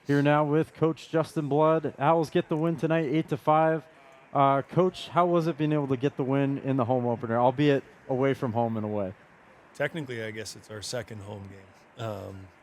Here now with Coach Justin Blood. Owls get the win tonight, 8-5. Coach, how was it being able to get the win in the home opener, albeit away from home in a way? Technically, I guess it's our second home game.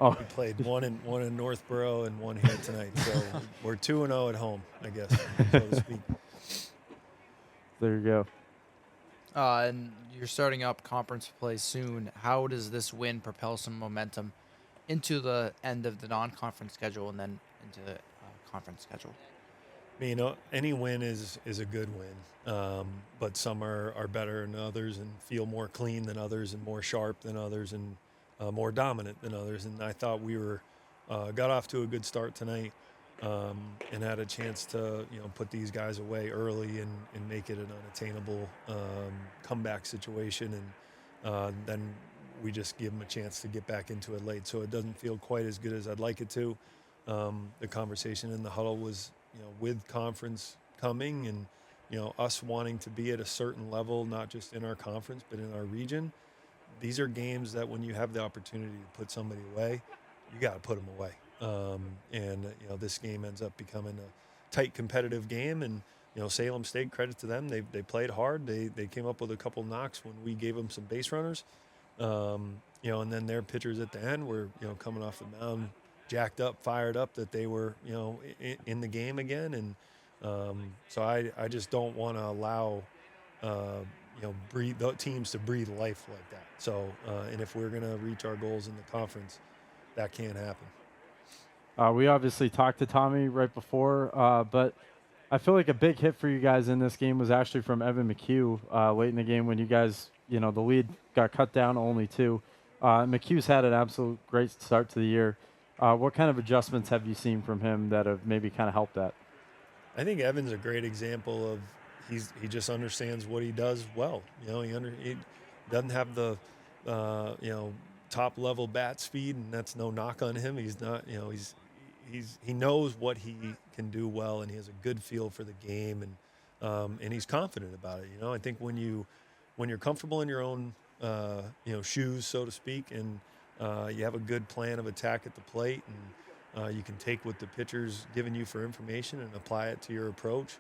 Oh, We played one in Northborough and one here tonight, so we're 2-0 at home, I guess, so to speak. there you go. And you're starting up conference play soon. How does this win propel some momentum into the end of the non-conference schedule and then into the conference schedule? I mean, any win is a good win, but some are better than others and feel more clean than others and more sharp than others and more dominant than others. And I thought we got off to a good start tonight and had a chance to put these guys away early and make it an unattainable comeback situation. And then we just give them a chance to get back into it late. So it doesn't feel quite as good as I'd like it to. The conversation in the huddle was, with conference coming and, us wanting to be at a certain level, not just in our conference, but in our region. These are games that when you have the opportunity to put somebody away, you got to put them away. This game ends up becoming a tight competitive game. And, Salem State, credit to them. They played hard. They came up with a couple knocks when we gave them some base runners. And then their pitchers at the end were, coming off the mound, jacked up, fired up that they were, in the game again. And so I just don't want to allow, teams to breathe life like that. So, and if we're going to reach our goals in the conference, that can't happen. We obviously talked to Tommy right before, but I feel like a big hit for you guys in this game was actually from Evan McHugh late in the game when you guys, the lead got cut down to only 2. McHugh's had an absolute great start to the year. What kind of adjustments have you seen from him that have maybe kind of helped that? I think Evan's a great example of he just understands what he does well. He doesn't have the top level bat speed, and that's no knock on him. He's not he knows what he can do well, and he has a good feel for the game, and he's confident about it. I think when you're comfortable in your own shoes, so to speak, and you have a good plan of attack at the plate, and you can take what the pitcher's giving you for information and apply it to your approach.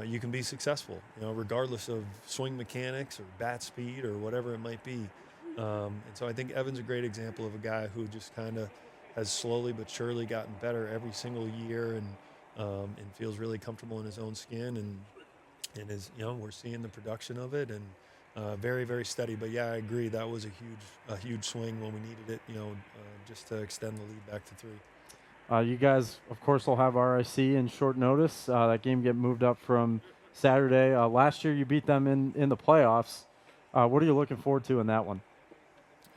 You can be successful, regardless of swing mechanics or bat speed or whatever it might be. And so I think Evan's a great example of a guy who just kind of has slowly but surely gotten better every single year, and feels really comfortable in his own skin, and is we're seeing the production of it, and very, very steady. But yeah, I agree. That was a huge swing when we needed it, just to extend the lead back to 3. You guys, of course, will have RIC in short notice. That game get moved up from Saturday. Last year, you beat them in the playoffs. What are you looking forward to in that one?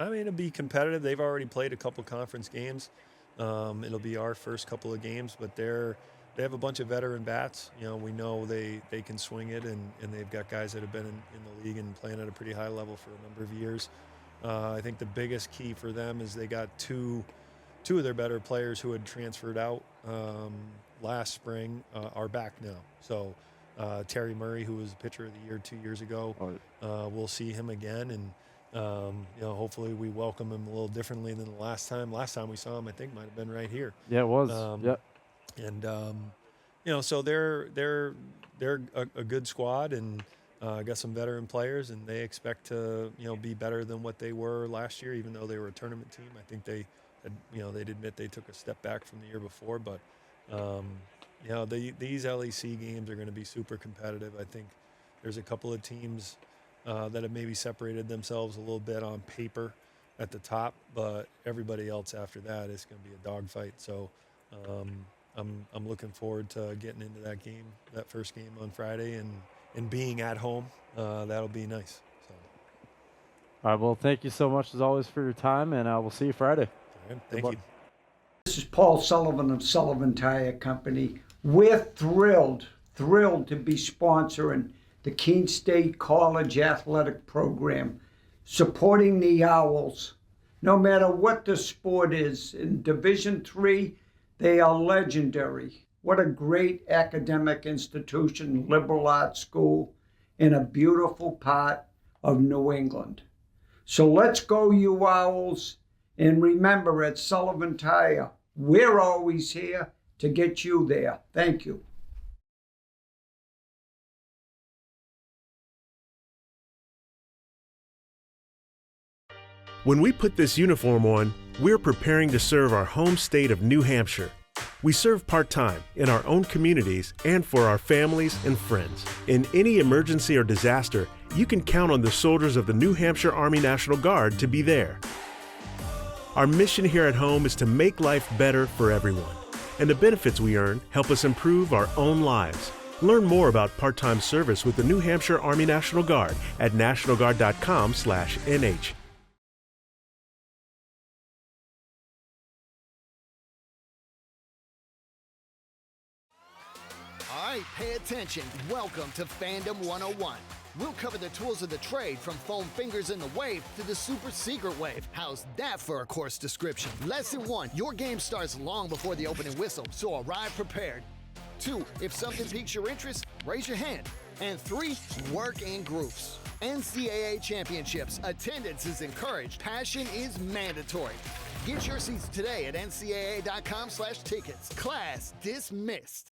I mean, it'll be competitive. They've already played a couple conference games. It'll be our first couple of games, but they have a bunch of veteran bats. We know they can swing it, and they've got guys that have been in the league and playing at a pretty high level for a number of years. I think the biggest key for them is they got two of their better players who had transferred out last spring are back now. So Terry Murray, who was pitcher of the year 2 years ago, we'll see him again, and hopefully we welcome him a little differently than the last time. Last time we saw him, I think, might have been right here. Yeah, it was. Yep. And so they're a good squad, and got some veteran players, and they expect to be better than what they were last year, even though they were a tournament team. I think they they'd admit they took a step back from the year before, but these LEC games are going to be super competitive. I think there's a couple of teams that have maybe separated themselves a little bit on paper at the top, but everybody else after that is going to be a dogfight. So I'm looking forward to getting into that game, that first game on Friday, and being at home. That'll be nice. So. All right, well, thank you so much as always for your time, and we'll see you Friday. Right, thank you. This is Paul Sullivan of Sullivan Tire Company. We're thrilled to be sponsoring the Keene State College Athletic Program, supporting the Owls. No matter what the sport is, in Division III, they are legendary. What a great academic institution, liberal arts school, in a beautiful part of New England. So let's go, you Owls. And remember, at Sullivan Tire, We're always here to get you there. Thank you. When we put this uniform on, we're preparing to serve our home state of New Hampshire. We serve part-time in our own communities and for our families and friends. In any emergency or disaster, you can count on the soldiers of the New Hampshire Army National Guard to be there. Our mission here at home is to make life better for everyone, and the benefits we earn help us improve our own lives. Learn more about part-time service with the New Hampshire Army National Guard at nationalguard.com/NH. All right, pay attention. Welcome to Fandom 101. We'll cover the tools of the trade from foam fingers in the wave to the super secret wave. How's that for a course description? Lesson 1, your game starts long before the opening whistle, so arrive prepared. 2, if something piques your interest, raise your hand. And 3, work in groups. NCAA championships. Attendance is encouraged. Passion is mandatory. Get your seats today at ncaa.com/tickets. Class dismissed.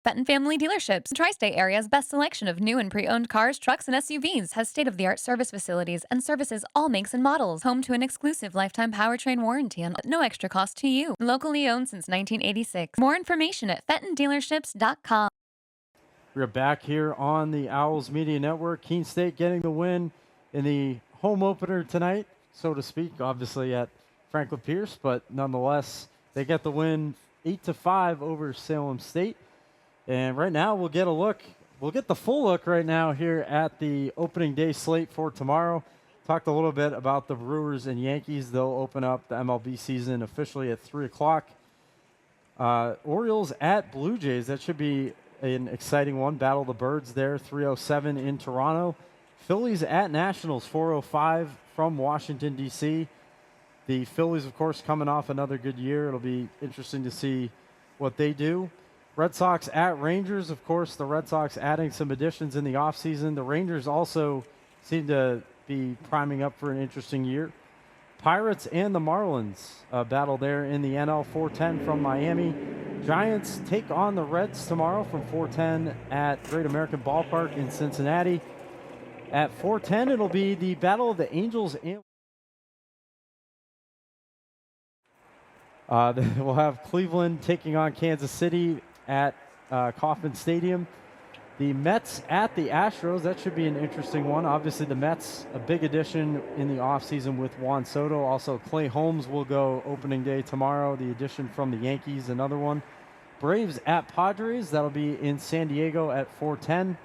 Fenton Family Dealerships, Tri-State area's best selection of new and pre-owned cars, trucks, and SUVs, has state-of-the-art service facilities and services all makes and models. Home to an exclusive lifetime powertrain warranty at no extra cost to you. Locally owned since 1986. More information at fentondealerships.com. We're back here on the Owls Media Network. Keene State getting the win in the home opener tonight, so to speak, obviously at Franklin Pierce, but nonetheless, they get the win 8-5 over Salem State. And right now, we'll get a look. We'll get the full look right now here at the opening day slate for tomorrow. Talked a little bit about the Brewers and Yankees. They'll open up the MLB season officially at 3 o'clock. Orioles at Blue Jays. That should be an exciting one. Battle of the Birds there, 3:07 in Toronto. Phillies at Nationals, 4:05 from Washington, D.C. The Phillies, of course, coming off another good year. It'll be interesting to see what they do. Red Sox at Rangers. Of course, the Red Sox adding some additions in the offseason. The Rangers also seem to be priming up for an interesting year. Pirates and the Marlins battle there in the NL, 4:10 from Miami. Giants take on the Reds tomorrow from 4:10 at Great American Ballpark in Cincinnati. At 4:10, it'll be the battle of the Angels and we'll have Cleveland taking on Kansas City at Kauffman Stadium. The Mets at the Astros. That should be an interesting one. Obviously, the Mets, a big addition in the offseason with Juan Soto. Also, Clay Holmes will go opening day tomorrow. The addition from the Yankees, another one. Braves at Padres. That'll be in San Diego at 4:10.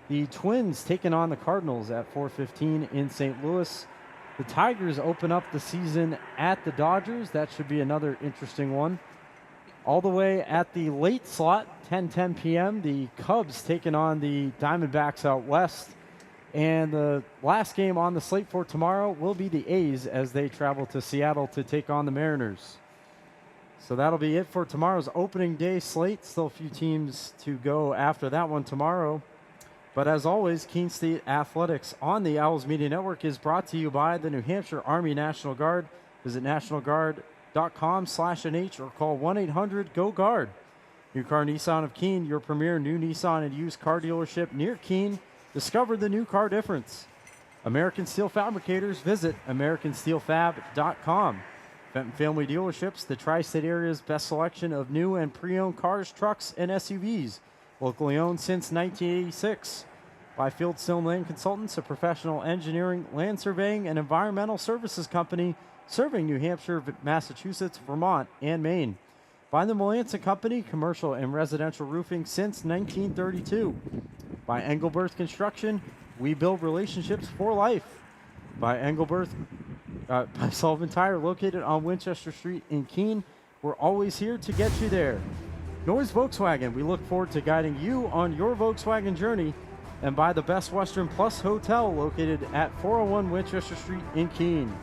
The Twins taking on the Cardinals at 4:15 in St. Louis. The Tigers open up the season at the Dodgers. That should be another interesting one. All the way at the late slot, 10:10 p.m., the Cubs taking on the Diamondbacks out west. And the last game on the slate for tomorrow will be the A's as they travel to Seattle to take on the Mariners. So that'll be it for tomorrow's opening day slate. Still a few teams to go after that one tomorrow. But as always, Keene State Athletics on the Owls Media Network is brought to you by the New Hampshire Army National Guard. Visit nationalguard.com/NH or call 1-800-GO-GUARD. New Car Nissan of Keene, your premier new Nissan and used car dealership near Keene. Discover the new car difference. American Steel Fabricators, visit americansteelfab.com. Fenton Family Dealerships, the Tri-State area's best selection of new and pre-owned cars, trucks, and SUVs. Locally owned since 1986. By Fieldstone Land Consultants, a professional engineering, land surveying, and environmental services company serving New Hampshire, Massachusetts, Vermont, and Maine. By the Melanson Company, commercial and residential roofing since 1932. By Engelberth Construction, we build relationships for life. By by Sullivan Tire, located on Winchester Street in Keene. We're always here to get you there. Noise Volkswagen, we look forward to guiding you on your Volkswagen journey. And by the Best Western Plus Hotel, located at 401 Winchester Street in Keene.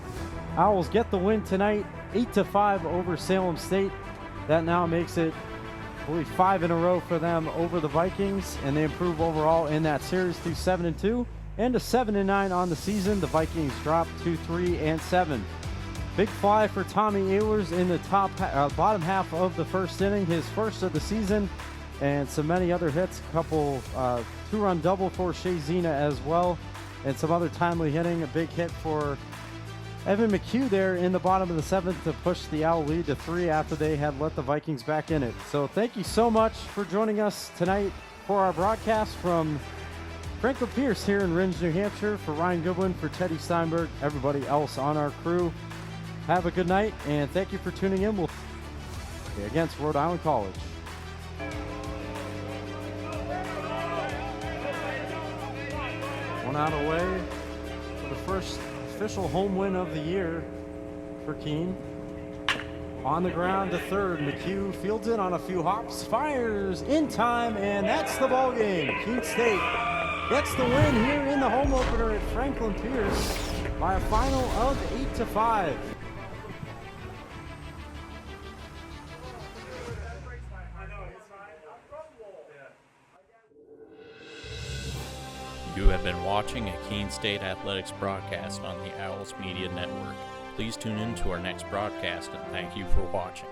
Owls get the win tonight, 8-5 over Salem State. That now makes it, I believe, 5 in a row for them over the Vikings, and they improve overall in that series to 7-2. and a 7-9 on the season. The Vikings dropped to 3-7. Big fly for Tommy Ehlers in the bottom half of the first inning, his first of the season, and so many other hits. A couple two-run double for Shea Zena as well, and some other timely hitting. A big hit for Evan McHugh there in the bottom of the seventh to push the Owl lead to 3 after they had let the Vikings back in it. So thank you so much for joining us tonight for our broadcast from Franklin Pierce here in Ringe, New Hampshire. For Ryan Goodwin, for Teddy Steinberg, everybody else on our crew, have a good night, and thank you for tuning in. We'll against Rhode Island College. One out away for the first official home win of the year for Keene. On the ground to third, McHugh fields it on a few hops, fires in time, and that's the ball game. Keene State gets the win here in the home opener at Franklin Pierce by a final of 8-5. You have been watching a Keene State Athletics broadcast on the Owls Media Network. Please tune in to our next broadcast, and thank you for watching.